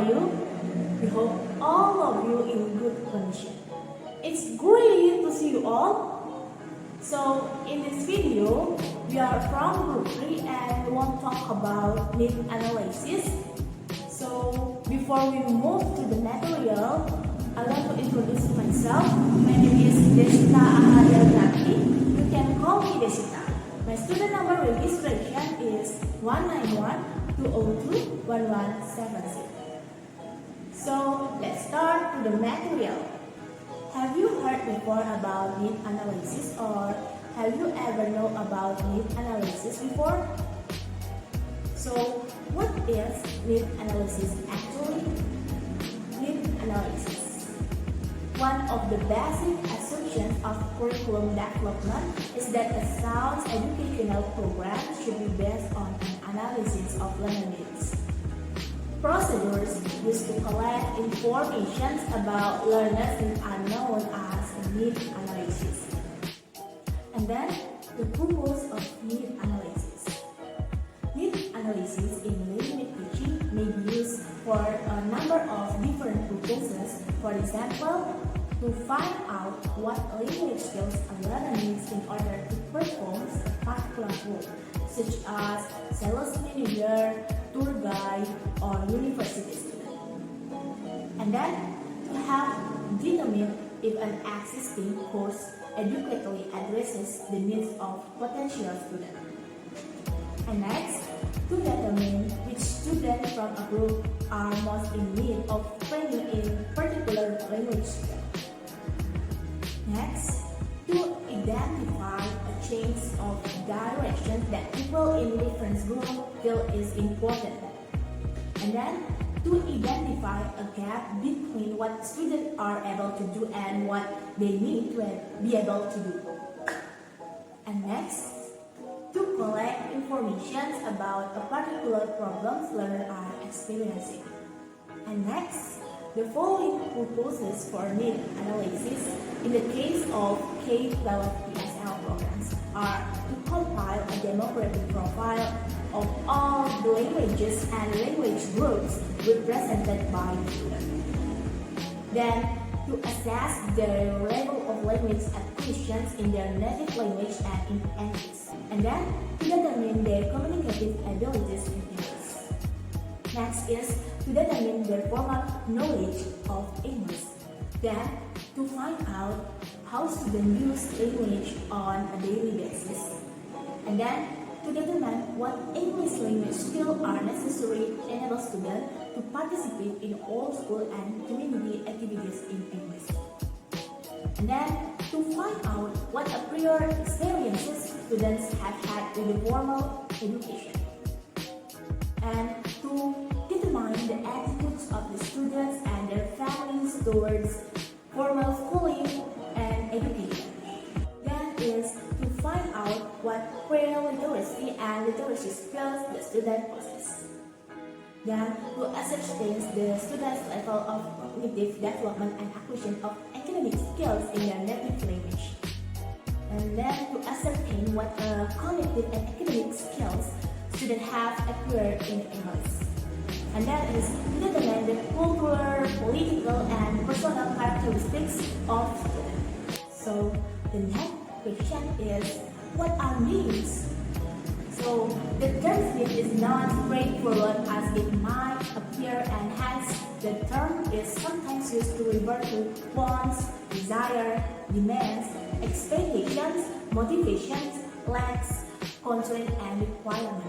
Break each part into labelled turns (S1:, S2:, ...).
S1: are you? We hope all of you in good condition. It's great to see you all. So in this video, we are from group 3 and we want to talk about need analysis. So before we move to the material, I want to introduce myself. My name is Desita Ahadianati. You can call me Desita. My student number registration is 191-202-1170. So let's start to the material. Have you heard before about need analysis, or have you ever know about need analysis before? So what is need analysis actually? Need analysis. One of the basic assumptions of curriculum development is that a sound educational program should be based on an analysis of learner needs. Procedures used to collect information about learners are known as need analysis. And then, the purpose of need analysis. Need analysis in language teaching may be used for a number of different purposes. For example, to find out what language skills a learner needs in order to perform a particular role, such as sales manager, tour guide, or university student. And then, to help determine if an existing course adequately addresses the needs of potential students. And next, to determine which students from a group are most in need of training in particular language skill. Next, to identify a change of direction that people in different groups feel is important. And then, to identify a gap between what students are able to do and what they need to be able to do. And next, to collect information about a particular problem learners are experiencing. And next, the following purposes for need analysis in the case of K-12 ESL programs are to compile a demographic profile of all the languages and language groups represented by the student. Then, to assess their level of language acquisition in their native language and in English. And then, to determine their communicative abilities in English. Next is to determine their formal knowledge of English. Then, to find out how students use language on a daily basis. And then, to determine what English language skills are necessary to enable students to participate in all school and community activities in English. And then, to find out what prior experiences students have had with the formal education. And to determine the attitudes of the students and their families towards formal schooling and education. That is to find out what pre-literacy and literacy skills the student possess. Then to ascertain the student's level of cognitive development and acquisition of academic skills in their native language. And then to ascertain what cognitive and academic skills students have acquired in English. And that is to determine the cultural, political, and personal characteristics of students. So the next question is, what are needs? So the term need is not straightforward as it might appear, and hence the term is sometimes used to refer to wants, desire, demands, expectations, motivations, lacks, constraints, and requirements.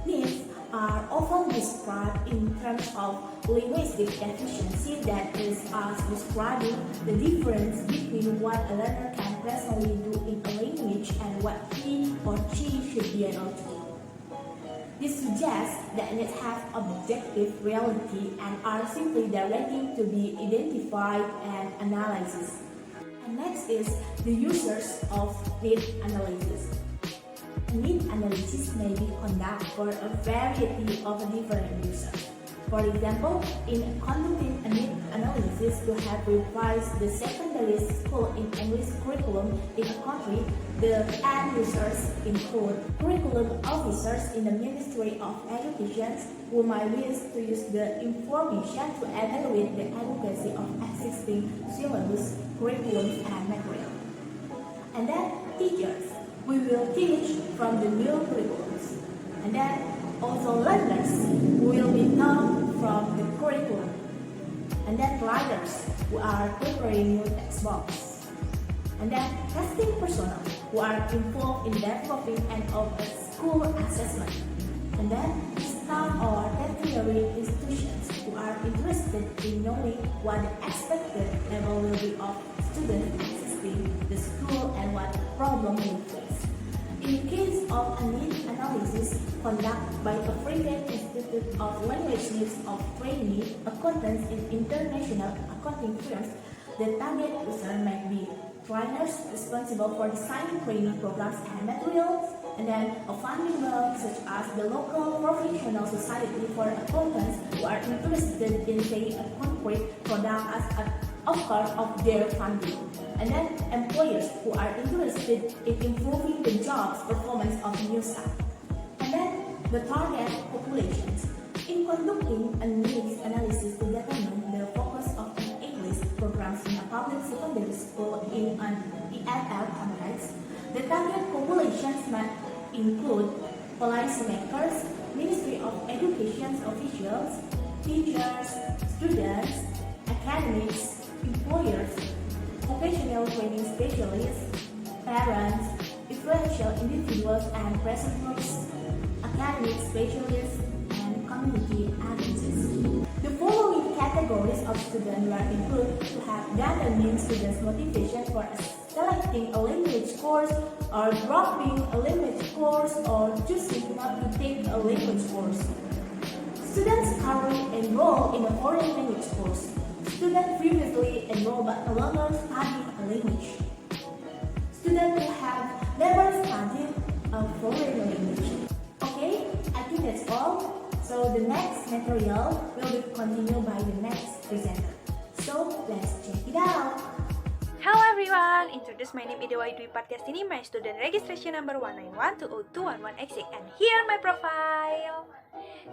S1: Needs are often described in terms of linguistic deficiency, that is us describing the difference between what a learner can personally do in a language and what he or she should be able to do. This suggests that needs have objective reality and are simply directing to be identified and analyzed. And next is the users of need analysis. Need analysis may be conducted for a variety of different users. For example, in conducting a need analysis to have revised the secondary school in English curriculum in a country, the end users include curriculum officers in the Ministry of Education who might wish to use the information to evaluate the adequacy of existing syllabus, curriculums, and material. And then teachers, we will teach from the new curriculums. And then also learners will be taught from the curriculum. And then writers who are preparing new textbooks. And then testing personnel who are involved in developing and of a school assessment. And then staff or tertiary institutions who are interested in knowing what the expected level will be of students accessing the school and what problem will face. In the case of a need analysis conducted by a African Institute of Language Needs of Trainee accountants in international accounting firms, the target user might be trainers responsible for designing training programs and materials, and then a funding body such as the local professional society for accountants who are interested in saying a concrete product as an offer of their funding, and then employers who are interested in improving the job's performance of new staff, and then the target populations. In conducting a needs analysis to determine the focus of an English programs in a public secondary school in an EFL context, the target populations might include policymakers, Ministry of Education officials, teachers, students, academics, employers, vocational training specialists, parents, influential individuals and presenters, academic specialists, and community agencies. The following categories of students were included to have determined students' motivation for selecting a language course or dropping a language course or choosing not to take a language course. Students currently enrolled in a foreign language course. Students previously enrolled but no longer studying a language. Students who have never studied a foreign language. Okay, I think that's all. So the next material will be continued by the next presenter. So let's check it out.
S2: Hello everyone, introduce my name Idewa Dwi Podcast ini, my student registration number 191202116, and here my profile.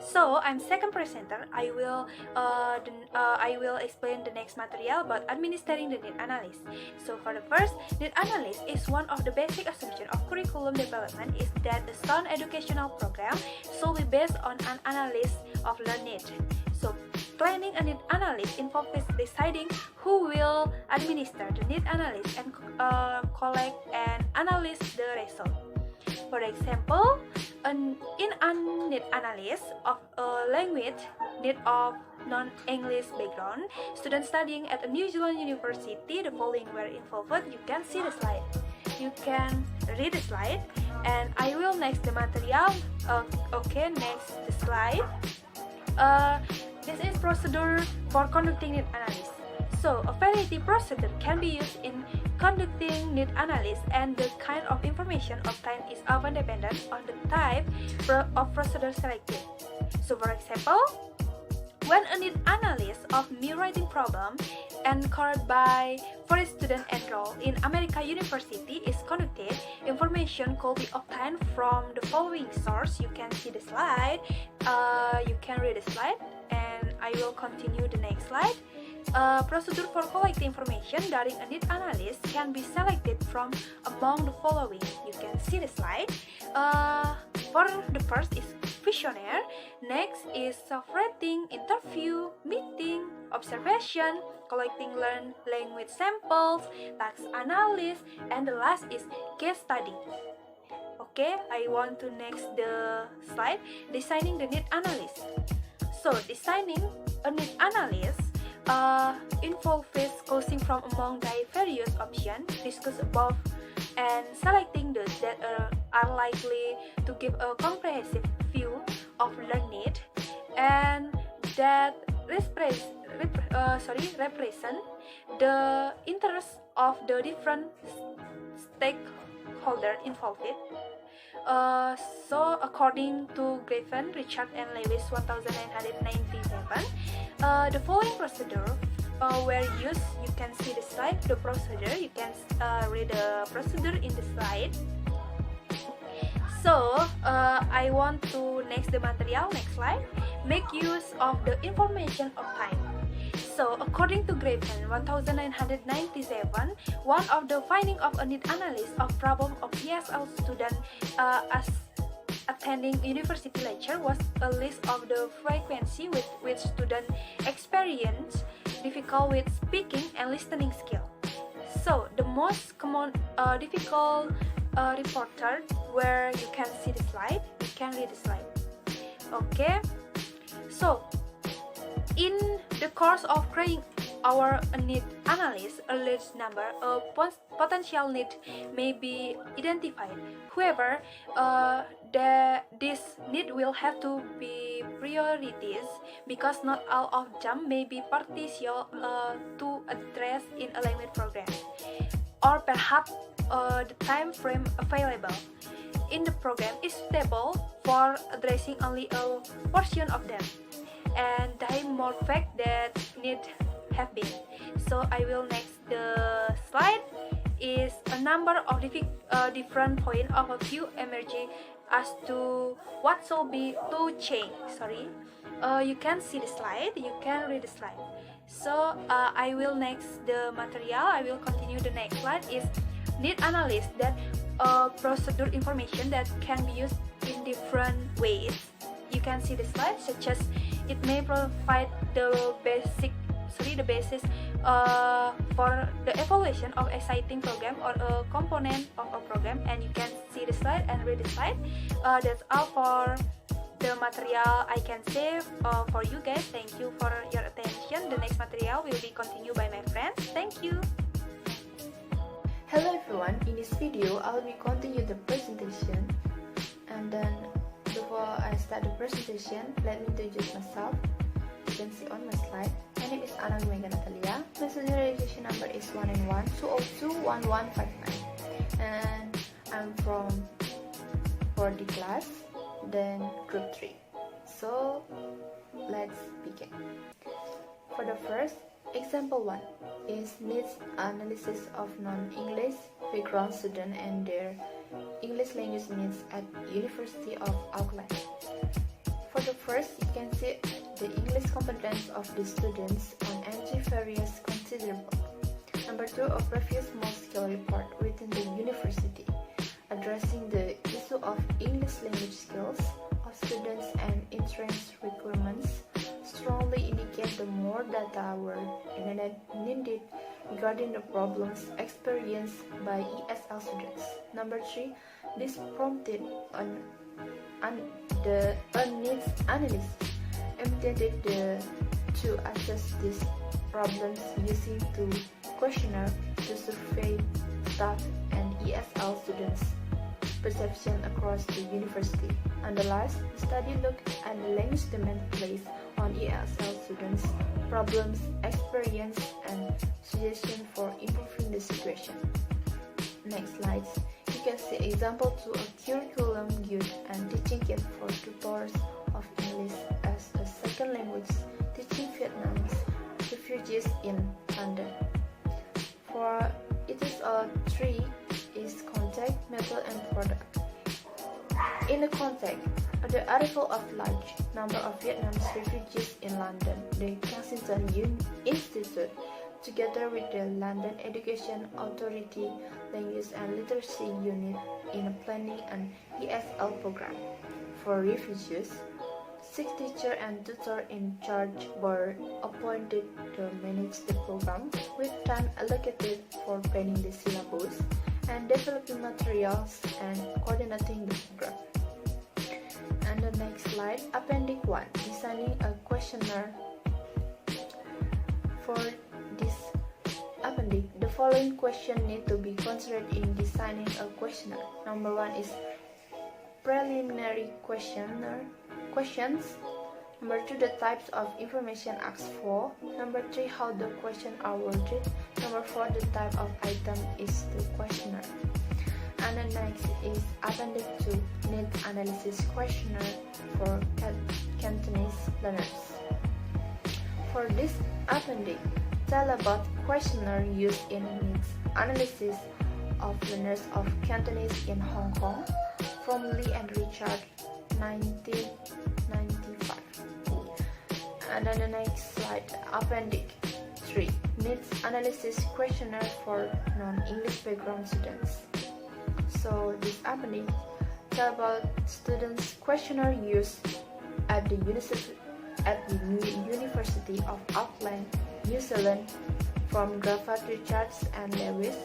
S2: So I'm second presenter. I will explain the next material about administering the need analysis. So for the first, need analysis is one of the basic assumptions of curriculum development is that the sound educational program should be based on an analysis of learned need. So planning a need analysis involves deciding who will administer the need analysis and collect and analyze the result. For example, in a need analysis of a language need of non-English background, students studying at a New Zealand university, the following were involved. You can see the slide. You can read the slide, and I will next the material. Okay, next the slide. This is procedure for conducting need analysis. So, a variety procedure can be used in conducting need analysis, and the kind of information obtained is often dependent on the type of procedure selected. So, for example, when a need analysis of new writing problem encouraged by foreign student enrolled in American University is conducted, information could be obtained from the following source. You can see the slide. You can read the slide, and I will continue the next slide. Procedure for collecting information during a need analysis can be selected from among the following. You can see the slide. For the first is questionnaire, next is self-rating, interview, meeting, observation, collecting learned language samples, task analysis, and the last is case study. Okay, I want to next the slide, designing the need analysis. So, designing a need analysis involves choosing from among the various options discussed above and selecting those that are likely to give a comprehensive view of learned need and that represent the interests of the different stakeholders involved. So according to Griffin, Richard, and Lewis 1997, the following procedure were used. You can see the slide, the procedure. You can read the procedure in the slide. So I want to next the material. Next slide. Make use of the information of time. So, according to Griffin 1997, one of the findings of a need analysis of problem of ESL student as attending university lecture was a list of the frequency with which students experience difficult with speaking and listening skill. So, the most common difficult reporter, where you can see the slide, you can read the slide. Okay, so in the course of creating our need analysis, a large number of potential need may be identified. However, this need will have to be priorities because not all of them may be partial to address in a language program, or perhaps the time frame available in the program is suitable for addressing only a portion of them, and dimorphic that need have been. So I will next the slide is a number of different points of a view emerging as to what should be to change. You can see the slide, you can read the slide. So I will next the material. I will continue. The next slide is need analysis that procedure information that can be used in different ways. You can see the slide, such as it may provide the basis for the evaluation of exciting program or a component of a program. And you can see the slide and read the slide. That's all for the material I can say for you guys. Thank you for your attention. The next material will be continued by my friends. Thank you.
S3: Hello everyone, in this video I will be continue the presentation, and then before I start the presentation, let me introduce myself. You can see on my slide. My name is Anna Natalia. My student registration number is 1N1-202-1159, and I'm from 4D class, then group 3. So let's begin. For the first, example 1 is needs analysis of non-English background students and their English language needs at University of Auckland. For the first, you can see the English competence of the students on entry various considerable. Number 2, a previous small scale report within the university addressing the issue of English language skills of students and entrance requirements strongly indicate the more data were needed regarding the problems experienced by ESL students. Number 3, this prompted the needs analysis intended to assess these problems using the questionnaire to survey staff and ESL students' perception across the university. And the last, the study looked at the language demand placed on ESL students, problems, experience, and suggestions for improving the situation. Next slides. You can see example to a curriculum guide and teaching kit for tutors of English as a second language teaching Vietnamese refugees in London. For it is a 3 is contact, method, and product. In the context of the arrival of large number of Vietnamese refugees in London, the Kensington Institute, together with the London Education Authority Language and Literacy Unit, in planning an ESL program for refugees. 6 teachers and tutors in charge were appointed to manage the program, with time allocated for planning the syllabus and developing materials and coordinating the program. And the next slide, Appendix 1, designing a questionnaire. For this appendix, the following questions need to be considered in designing a questionnaire. Number 1 is preliminary questions. Number 2, the types of information asked for. Number 3, how the questions are worded. Number 4, the type of item is the questionnaire. And the next is Appendix 2 Needs Analysis Questionnaire for Cantonese learners. For this appendix, tell about questionnaire used in needs analysis of learners of Cantonese in Hong Kong from Lee and Richard, 1995. And then the next slide, Appendix 3 Needs Analysis Questionnaire for Non-English Background Students. So this appendix tell about students' questionnaire used at the University of Auckland, New Zealand from Graffat Richards and Lewis,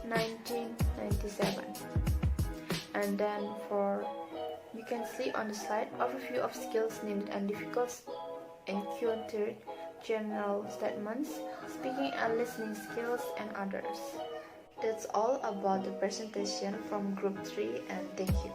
S3: 1997. And then you can see on the slide overview of skills needed and difficulties encountered, general statements, speaking and listening skills, and others. That's all about the presentation from Group 3, and thank you.